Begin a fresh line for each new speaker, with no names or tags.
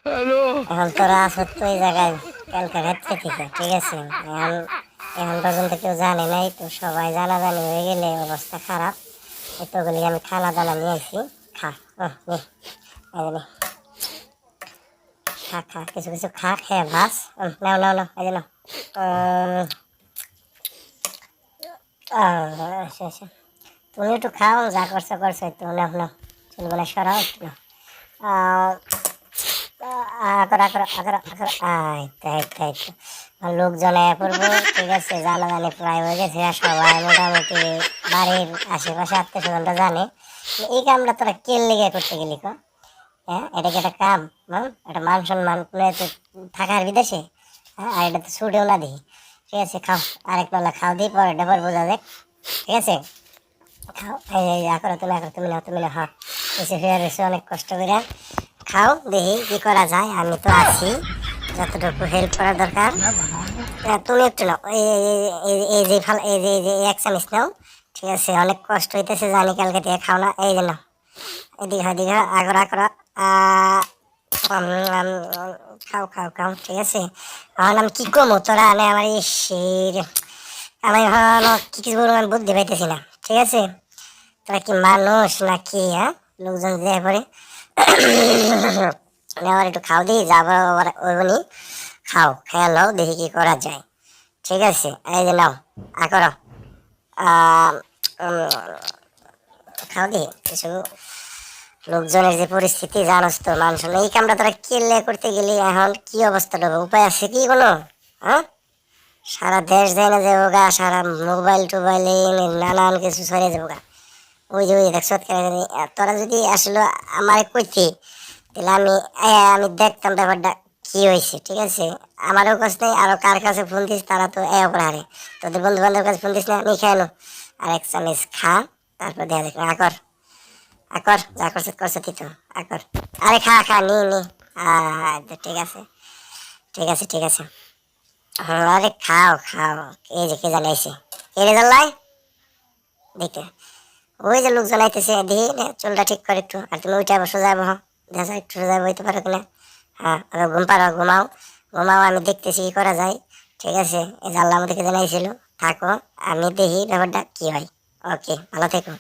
এখন তোরা আছো তো এই জায়গায় কালকে রাত্রে থেকে, ঠিক আছে? এখন এখন পর্যন্ত কেউ জানে নাই, তো সবাই জানাজানি হয়ে গেলে অবস্থা খারাপ। এতগুলি আমি খানা দানা নিয়ে আসি, খা। নে, এই নে, খা খা, কিছু কিছু খা, খেয়ে বাস। নাও নাও নাও, এই যে নাও। উম, আচ্ছা আচ্ছা, তুমি একটু খাও, যা করছো করছো, একটু নাও নাও, চুলগুলো সরাও একটু নাও। আহ, আকর আকর আকর আকর, আইতো আইতো আইতো। লোকজন আয়া পড়বো, ঠিক আছে? জানাজানি প্রায় হয়ে গেছে, আর সবাই মোটামুটি বাড়ির আশেপাশে আত্মীয় স্বজনরা জানে। এই কামটা তোরা কে লেগে করতে গেলি ক? হ্যাঁ, এটা কি একটা কাম? এটা মান সম্মান কোনো এত থাকার বিদেশে? হ্যাঁ, আর এটা তো ছুটেও না দিই। ঠিক আছে, খাও, আরেক পাল্লা খাও, দিই পরে ডবল বোঝা যাক। ঠিক আছে, খাও। এই করো তুমি, করো তুমি, নাও তুমি নাও। হ্যাঁ, এসে ফিরে রয়েছে অনেক কষ্ট করে। খাও, দেখি কি করা যায়, আমি তো আছি, যতটুকু হেল্প করার দরকার। তুমি একটু নাও, এই যে ফাল, এই যে এক চামিচ নাও। ঠিক আছে, অনেক কষ্ট হইতেছে জানি, কালকে থেকে খাও না। এই যে নাও, এদিকে এদিকে আগরা করা। আহ, উম, উম, খাও খাও খাও, ঠিক আছে? এখন আমি কি কমো, তোরা আনে আমার ইসের, আমি এখন কি কিছু বলবো আমি বুদ্ধি পাইতেছি না। ঠিক আছে, তোরা কি মানুষ নাকি? হ্যাঁ, লোকজন যে পরে আবার একটু খাও, দিই যাবো ওইগুনি। খাও, খেয়ে নাও, দেখি কি করা যায়। ঠিক আছে, এই যে নাও, করো। আহ, উম, খাও, দিই কিছু। লোকজনের যে পরিস্থিতি জানোস তো, মানুষ এই কামটা তোরা কেলে করতে গেলি, এখন কি অবস্থাটা হবে? উপায় আছে কি কোনো? হ্যাঁ, সারা দেশ যায় না যাবো গা, সারা মোবাইল টোবাইলে নানান কিছু ছড়িয়ে যাবো গা। ওই যে দেখছো, তোরা যদি আসলে আমার কইতি, তাহলে আমি দেখতাম ব্যাপারটা কি হয়েছে। ঠিক আছে, আমারও কাছে নেই, আরো কার কাছে ফোন দিস, তারা তো এ করে হারে। তোদের বন্ধু বান্ধবের কাছে ফোন দিস না, আমি খেয়ে নো। আর এক চামিচ খা, তারপর দেখা দেখ। আকর আকর, যা করছে করছে তুই তো, আকর। আরে খা খা, নি নি। ঠিক আছে ঠিক আছে ঠিক আছে। আরে খাও খাও। এই যে কে জানাইছে, কে রে জানলাই দেখতে? ওই যে লোকজন আইতেছে, দেখি নে, চুলটা ঠিক করে একটু। আর তুমি ওইটা বসে যাবো, হ্যাঁ, দেখা যায় একটু সোজা বইতে পারো কিনা। হ্যাঁ, আগে ঘুম পাড়ো, ঘুমাও ঘুমাও, আমি দেখতেছি কি করা যায়। ঠিক আছে, এই যে আল্লাহ আমাদেরকে জানাইছিল, থাকো, আমি দেখি ব্যাপারটা কি হয়। ওকে, ভালো থেকো।